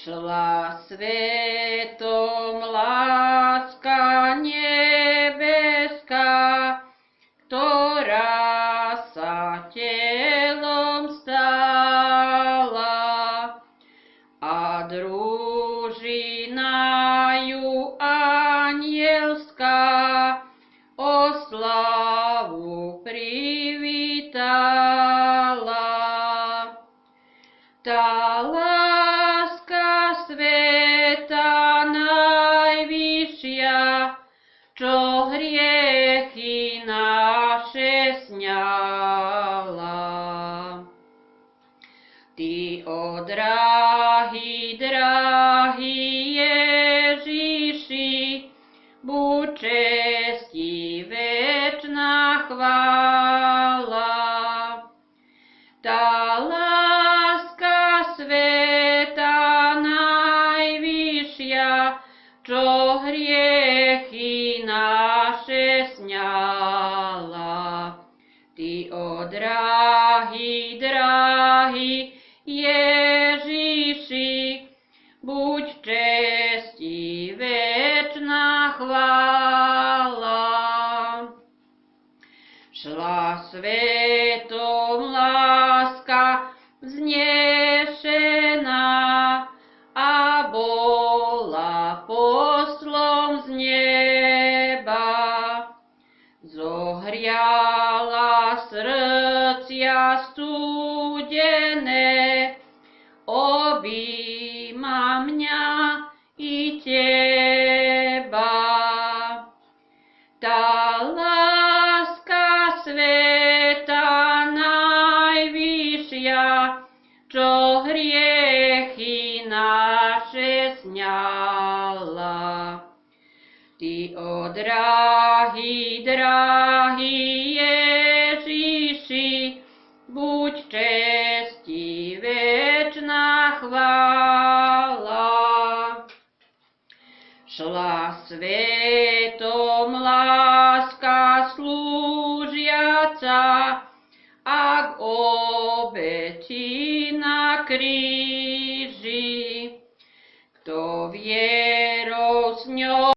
Šla svetom láska nebeská, ktorá sa telom stala, a družina ju anielská oslavu privítala. Tá láska sveta najvyššia, čo hriechy naše sňala. Ty, ó drahý, drahý Ježiši, buď česti večná chvála. Tá láska sveta najvyššia, čo hriechy naše sňala. Ty, ó drahý, drahý Ježiši, buď česti večná chvála. Šla svetom láska vznešená a bola poslom z neba. Zohriala srdcia studené, objíma mňa i teba. Tá láska sveta najvyššia, čo hriechy naše sňala. Ty, ó drahý, drahý Ježiši, buď česti večná chvála. Šla svetom láska slúžiaca a k obeti na kríži